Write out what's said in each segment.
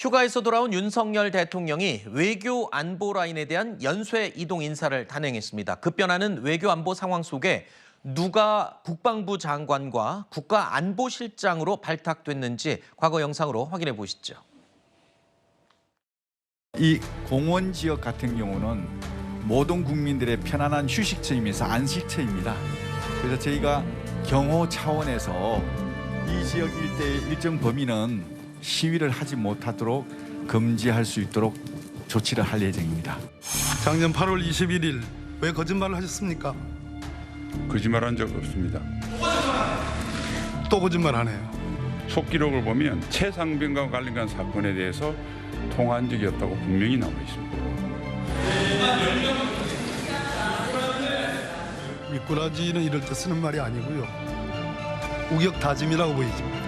휴가에서 돌아온 윤석열 대통령이 외교 안보 라인에 대한 연쇄 이동 인사를 단행했습니다. 급변하는 외교 안보 상황 속에 누가 국방부 장관과 국가안보실장으로 발탁됐는지 과거 영상으로 확인해 보시죠. 이 공원 지역 같은 경우는 모든 국민들의 편안한 휴식처이면서 안식처입니다. 그래서 저희가 경호 차원에서 이 지역 일대의 일정 범위는 시위를 하지 못하도록 금지할 수 있도록 조치를 할 예정입니다. 작년 8월 21일 왜 거짓말을 하셨습니까? 거짓말한 적 없습니다. 또 거짓말하네요. 속기록을 보면 최상병과 관련된 사건에 대해서 통화한 적이 없다고 분명히 나와 있습니다. 미꾸라지는 이럴 때 쓰는 말이 아니고요. 우격다짐이라고 보여집니다.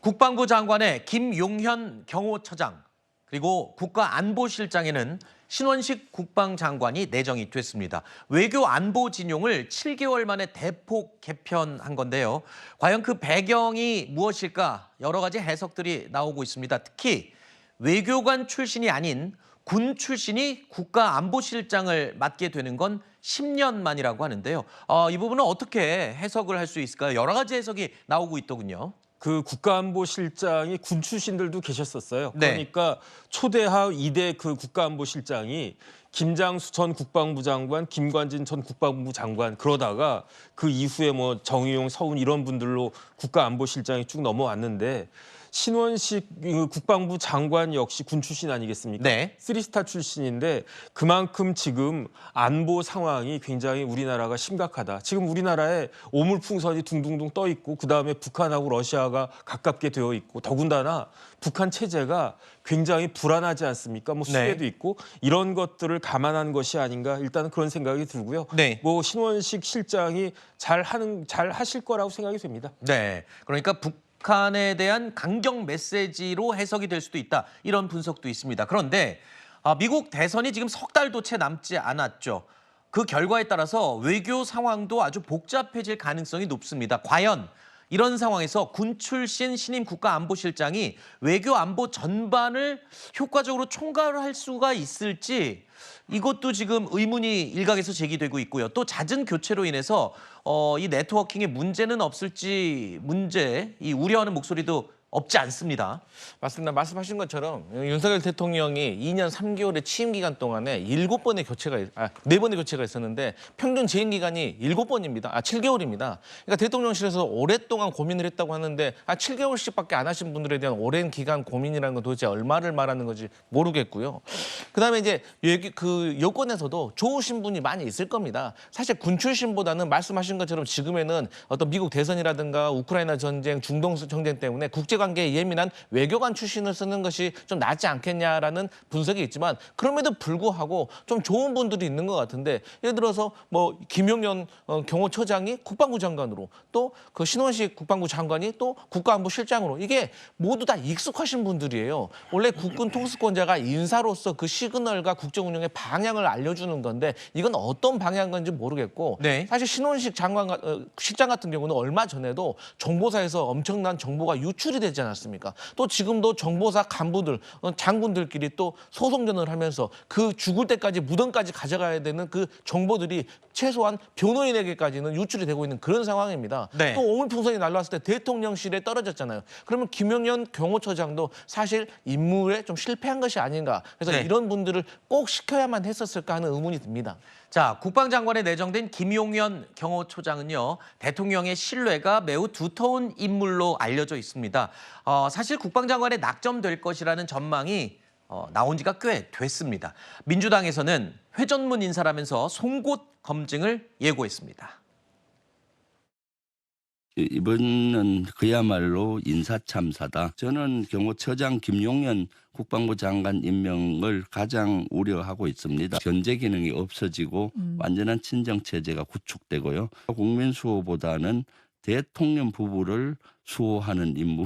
국방부 장관의 김용현 경호처장 그리고 국가안보실장에는 신원식 국방장관이 내정이 됐습니다. 외교 안보 진용을 7개월 만에 대폭 개편한 건데요. 과연 그 배경이 무엇일까 여러 가지 해석들이 나오고 있습니다. 특히 외교관 출신이 아닌 군 출신이 국가안보실장을 맡게 되는 건 10년 만이라고 하는데요. 이 부분은 어떻게 해석을 할 수 있을까요? 여러 가지 해석이 나오고 있더군요. 그 국가안보실장이 군 출신들도 계셨었어요. 네. 그러니까 초대하 2대 그 국가안보실장이 김장수 전 국방부 장관, 김관진 전 국방부 장관 그러다가 그 이후에 뭐 정의용, 서훈 이런 분들로 국가안보실장이 쭉 넘어왔는데 신원식 국방부 장관 역시 군 출신 아니겠습니까? 네. 3스타 출신인데 그만큼 지금 안보 상황이 굉장히 우리나라가 심각하다. 지금 우리나라에 오물풍선이 둥둥둥 떠 있고 그다음에 북한하고 러시아가 가깝게 되어 있고 더군다나 북한 체제가 굉장히 불안하지 않습니까? 뭐 수혜도 네. 있고 이런 것들을 감안한 것이 아닌가 일단은 그런 생각이 들고요. 네. 뭐 신원식 실장이 잘 하실 거라고 생각이 됩니다. 네. 그러니까 북한에 대한 강경 메시지로 해석이 될 수도 있다. 이런 분석도 있습니다. 그런데 미국 대선이 지금 석 달도 채 남지 않았죠. 그 결과에 따라서 외교 상황도 아주 복잡해질 가능성이 높습니다. 과연 이런 상황에서 군 출신 신임 국가안보실장이 외교 안보 전반을 효과적으로 총괄할 수가 있을지 이것도 지금 의문이 일각에서 제기되고 있고요. 또 잦은 교체로 인해서 이 네트워킹에 문제는 없을지 이 우려하는 목소리도 없지 않습니다. 맞습니다. 말씀하신 것처럼 윤석열 대통령이 2년 3개월의 취임 기간 동안에 4번의 교체가 있었는데 평균 재임 기간이 7번입니다. 7개월입니다. 그러니까 대통령실에서 오랫동안 고민을 했다고 하는데 7개월씩밖에 안 하신 분들에 대한 오랜 기간 고민이라는 건 도대체 얼마를 말하는 건지 모르겠고요. 그다음에 이제 그 여권에서도 좋으신 분이 많이 있을 겁니다. 사실 군 출신보다는 말씀하신 것처럼 지금에는 어떤 미국 대선이라든가 우크라이나 전쟁, 중동 전쟁 때문에 국제관계에 예민한 외교관 출신을 쓰는 것이 좀 낫지 않겠냐라는 분석이 있지만 그럼에도 불구하고 좀 좋은 분들이 있는 것 같은데 예를 들어서 뭐 김용현 경호처장이 국방부 장관으로 또 그 신원식 국방부 장관이 또 국가안보실장으로 이게 모두 다 익숙하신 분들이에요. 원래 국군 통수권자가 인사로서 그 시그널과 국정운영의 방향을 알려주는 건데 이건 어떤 방향인 건지 모르겠고 네. 사실 신원식 실장 같은 경우는 얼마 전에도 정보사에서 엄청난 정보가 유출이 되지 않았습니까? 또 지금도 정보사 간부들, 장군들끼리 또 소송전을 하면서 그 죽을 때까지 무덤까지 가져가야 되는 그 정보들이 최소한 변호인에게까지는 유출이 되고 있는 그런 상황입니다. 네. 또 오물풍선이 날라왔을 때 대통령실에 떨어졌잖아요. 그러면 김용현 경호처장도 사실 임무에 좀 실패한 것이 아닌가. 그래서 네. 이런 분들을 꼭 시켜야만 했었을까 하는 의문이 듭니다. 자, 국방장관에 내정된 김용현 경호처장은요, 대통령의 신뢰가 매우 두터운 인물로 알려져 있습니다. 사실 국방장관에 낙점될 것이라는 전망이 나온 지가 꽤 됐습니다. 민주당에서는 회전문 인사라면서 송곳 검증을 예고했습니다. 이번은 그야말로 인사참사다. 저는 경호처장 김용현 국방부 장관 임명을 가장 우려하고 있습니다. 견제 기능이 없어지고 완전한 친정체제가 구축되고요. 국민 수호보다는 대통령 부부를 수호하는 임무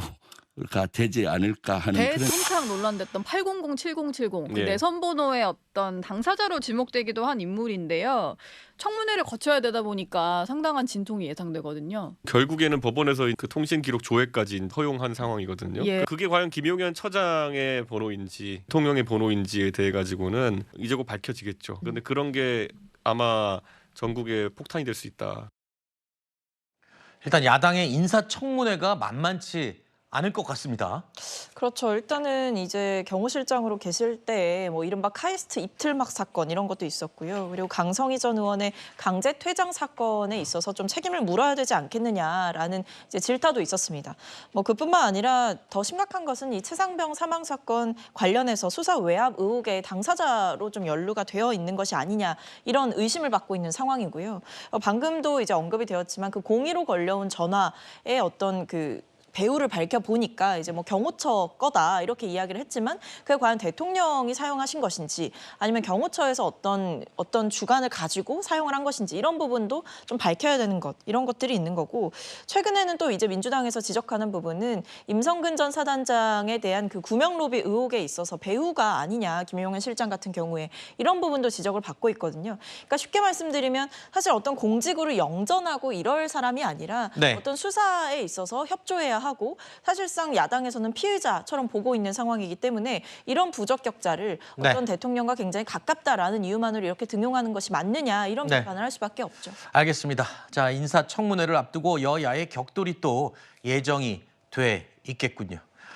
되지 않을까 하는 그런. 대통령 논란됐던 800-7070 그 예. 내선 번호의 어떤 당사자로 지목되기도 한 인물인데요. 청문회를 거쳐야 되다 보니까 상당한 진통이 예상되거든요. 결국에는 법원에서 그 통신 기록 조회까지 허용한 상황이거든요. 예. 그게 과연 김용현 처장의 번호인지 대통령의 번호인지에 대해 가지고는 이제 곧 밝혀지겠죠. 그런데 그런 게 아마 전국에 폭탄이 될 수 있다. 일단 야당의 인사청문회가 만만치 않을 것 같습니다. 그렇죠. 일단은 이제 경호실장으로 계실 때 뭐 이른바 카이스트 입틀막 사건 이런 것도 있었고요. 그리고 강성희 전 의원의 강제 퇴장 사건에 있어서 좀 책임을 물어야 되지 않겠느냐라는 이제 질타도 있었습니다. 뭐 그뿐만 아니라 더 심각한 것은 이 최상병 사망 사건 관련해서 수사 외압 의혹의 당사자로 좀 연루가 되어 있는 것이 아니냐 이런 의심을 받고 있는 상황이고요. 방금도 이제 언급이 되었지만 그 02로 걸려온 전화의 어떤 그 배우를 밝혀보니까 이제 뭐 경호처 거다 이렇게 이야기를 했지만 그게 과연 대통령이 사용하신 것인지 아니면 경호처에서 어떤 주관을 가지고 사용을 한 것인지 이런 부분도 좀 밝혀야 되는 것 이런 것들이 있는 거고 최근에는 또 이제 민주당에서 지적하는 부분은 임성근 전 사단장에 대한 그 구명 로비 의혹에 있어서 배우가 아니냐 김용현 실장 같은 경우에 이런 부분도 지적을 받고 있거든요. 그러니까 쉽게 말씀드리면 사실 어떤 공직으로 영전하고 이럴 사람이 아니라 네. 어떤 수사에 있어서 협조해야 하고 사실상 야당에서는 피의자처럼 보고 있는 상황이기 때문에 이런 부적격자를 네. 어떤 대통령과 굉장히 가깝다라는 이유만으로 이렇게 등용하는 것이 맞느냐 이런 네. 비판을 할 수밖에 없죠. 알겠습니다. 자, 인사청문회를 앞두고 여야의 격돌이 또 예정이 돼 있겠군요.